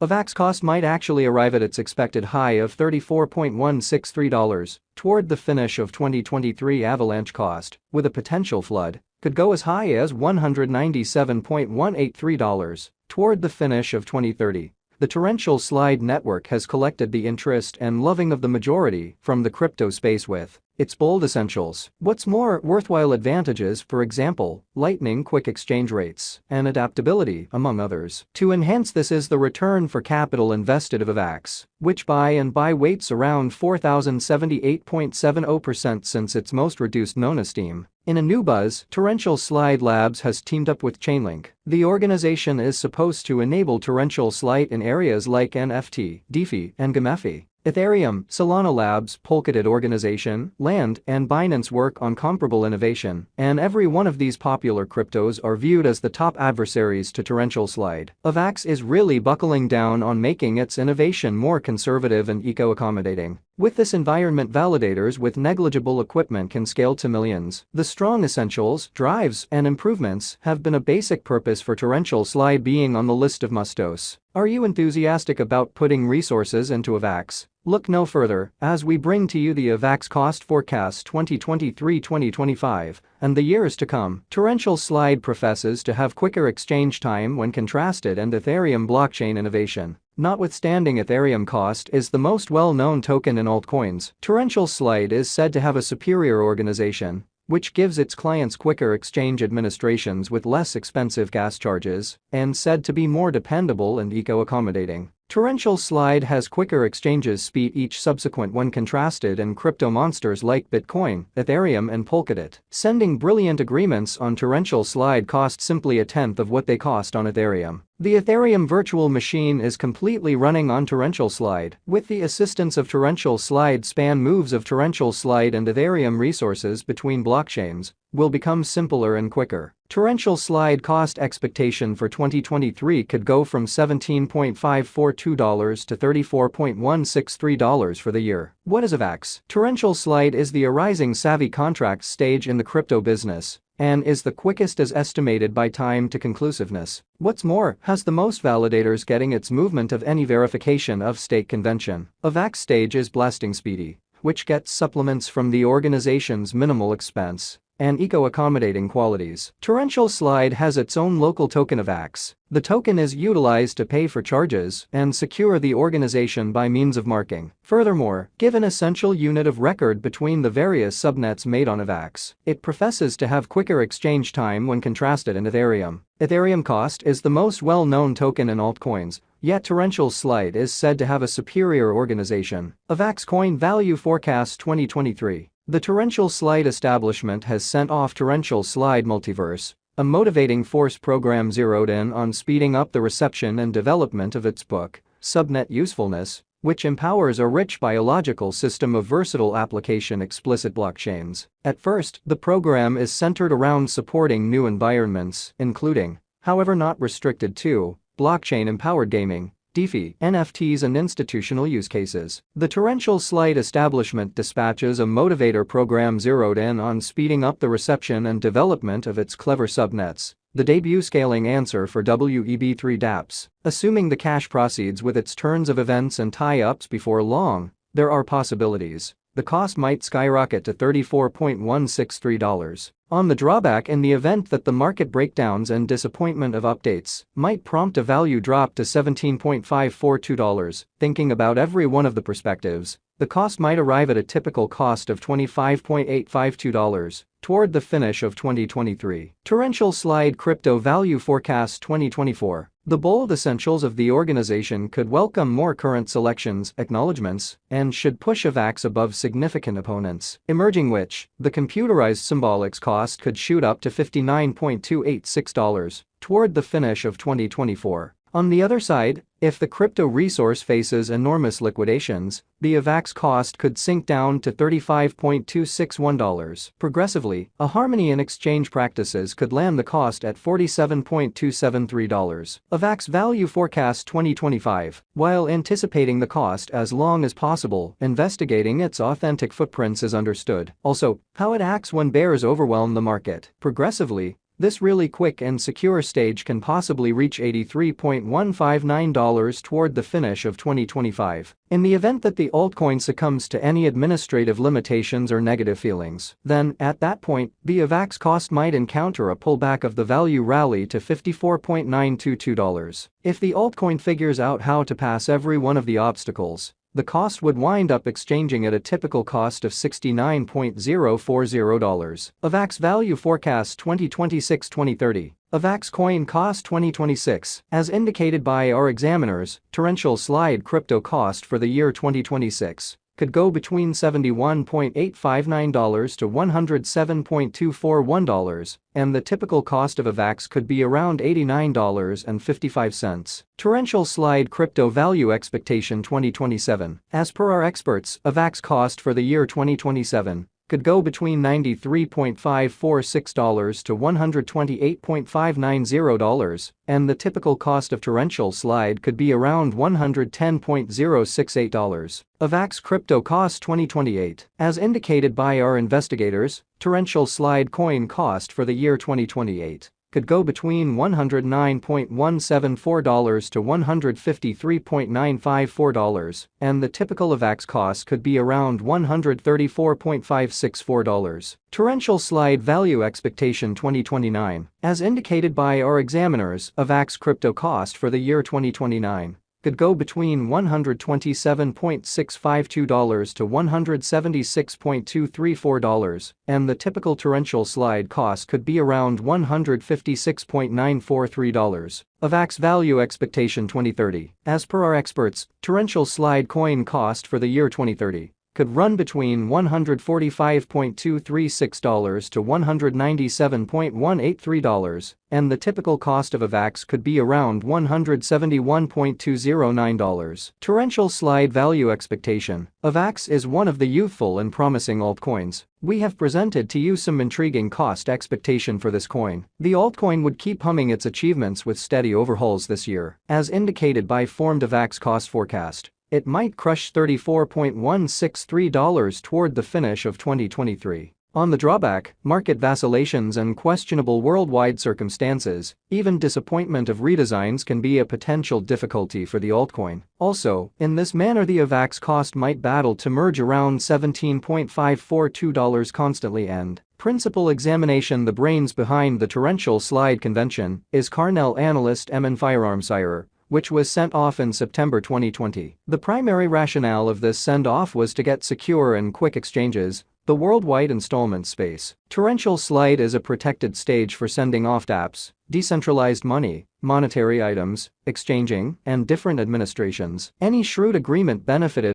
Avax cost might actually arrive at its expected high of $34.163 toward the finish of 2023. Avalanche cost, with a potential flood, could go as high as $197.183 toward the finish of 2030. The torrential slide network has collected the interest and loving of the majority from the crypto space with its bold essentials. What's more, worthwhile advantages, for example, lightning quick exchange rates and adaptability, among others. To enhance this is the return for capital invested of Avax, which buy weights around 4,078.70% since its most reduced known esteem. In a new buzz, Torrential Slide Labs has teamed up with Chainlink. The organization is supposed to enable torrential slide in areas like NFT, DeFi, and GameFi. Ethereum, Solana Labs, Polkadot organization, Land, and Binance work on comparable innovation, and every one of these popular cryptos are viewed as the top adversaries to torrential slide. Avax is really buckling down on making its innovation more conservative and eco-accommodating. With this environment, validators with negligible equipment can scale to millions. The strong essentials, drives, and improvements have been a basic purpose for torrential slide being on the list of must-dos. Are you enthusiastic about putting resources into Avax? Look no further as we bring to you the Avax cost forecast 2023-2025 and the years to come. Torrential Slide professes to have quicker exchange time when contrasted and Ethereum blockchain innovation. Notwithstanding Ethereum cost is the most well-known token in altcoins, Torrential Slide is said to have a superior organization, which gives its clients quicker exchange administrations with less expensive gas charges, and said to be more dependable and eco-accommodating. Torrential Slide has quicker exchanges speed each subsequent when contrasted and crypto monsters like Bitcoin, Ethereum and Polkadot. Sending brilliant agreements on Torrential Slide cost simply a tenth of what they cost on Ethereum. The Ethereum virtual machine is completely running on Torrential Slide. With the assistance of Torrential Slide, span moves of Torrential Slide and Ethereum resources between blockchains will become simpler and quicker. Torrential Slide cost expectation for 2023 could go from $17.542 to $34.163 for the year. What is Avax? Torrential Slide is the arising savvy contracts stage in the crypto business and is the quickest as estimated by time to conclusiveness. What's more, has the most validators getting its movement of any verification of stake convention. Avax stage is blasting speedy, which gets supplements from the organization's minimal expense and eco-accommodating qualities. Torrential Slide has its own local token Avax. The token is utilized to pay for charges and secure the organization by means of marking. Furthermore, give an essential unit of record between the various subnets made on Avax. It professes to have quicker exchange time when contrasted in Ethereum. Ethereum cost is the most well-known token in altcoins, yet Torrential Slide is said to have a superior organization. Avax coin value forecast 2023. The Torrential Slide establishment has sent off Torrential Slide Multiverse, a motivating force program zeroed in on speeding up the reception and development of its book, Subnet Usefulness, which empowers a rich biological system of versatile application explicit blockchains. At first, the program is centered around supporting new environments, including, however not restricted to, blockchain-empowered gaming, DeFi, NFTs and institutional use cases. The Torrential Slide establishment dispatches a motivator program zeroed in on speeding up the reception and development of its clever subnets, the debut scaling answer for WEB3 dApps. Assuming the cash proceeds with its turns of events and tie-ups before long, there are possibilities. The cost might skyrocket to $34.163. On the drawback, in the event that the market breakdowns and disappointment of updates might prompt a value drop to $17.542. Thinking about every one of the perspectives, the cost might arrive at a typical cost of $25.852 toward the finish of 2023. Torrential Slide Crypto Value Forecast 2024. The bold essentials of the organization could welcome more current selections, acknowledgements, and should push Avax above significant opponents, emerging which, the computerized symbolics cost could shoot up to $59.286 toward the finish of 2024. On the other side, if the crypto resource faces enormous liquidations, the Avax cost could sink down to $35.261. Progressively, a harmony in exchange practices could land the cost at $47.273. Avax Value Forecast 2025. While anticipating the cost as long as possible, investigating its authentic footprints is understood. Also, how it acts when bears overwhelm the market. Progressively, This really quick and secure stage can possibly reach $83.159 toward the finish of 2025. In the event that the altcoin succumbs to any administrative limitations or negative feelings, then, at that point, the Avax cost might encounter a pullback of the value rally to $54.922. If the altcoin figures out how to pass every one of the obstacles, the cost would wind up exchanging at a typical cost of $69.040. Avax Value Forecast 2026-2030. Avax Coin Cost 2026. As indicated by our examiners, torrential slide crypto cost for the year 2026 could go between $71.859 to $107.241, and the typical cost of Avax could be around $89.55. Torrential slide crypto value expectation 2027. As per our experts, Avax cost for the year 2027 could go between $93.546 to $128.590, and the typical cost of torrential slide could be around $110.068. Avax crypto cost 2028. As indicated by our investigators, torrential slide coin cost for the year 2028 could go between $109.174 to $153.954, and the typical Avax cost could be around $134.564. Torrential slide value expectation 2029. As indicated by our examiners, Avax crypto cost for the year 2029 could go between $127.652 to $176.234, and the typical torrential slide cost could be around $156.943. Avax Value Expectation 2030. As per our experts, torrential slide coin cost for the year 2030 could run between $145.236 to $197.183, and the typical cost of Avax could be around $171.209. Torrential slide value expectation. Avax is one of the youthful and promising altcoins. We have presented to you some intriguing cost expectation for this coin. The altcoin would keep humming its achievements with steady overhauls this year, as indicated by formed Avax cost forecast. It might crush $34.163 toward the finish of 2023. On the drawback, market vacillations and questionable worldwide circumstances, even disappointment of redesigns can be a potential difficulty for the altcoin. Also, in this manner the Avax cost might battle to merge around $17.542 constantly and principal examination. The brains behind the torrential slide convention is Carnell analyst Emin Firearmsire, which was sent off in September 2020. The primary rationale of this send-off was to get secure and quick exchanges, the worldwide installment space. Torrential slide is a protected stage for sending off dApps, decentralized money, monetary items, exchanging, and different administrations. Any shrewd agreement benefited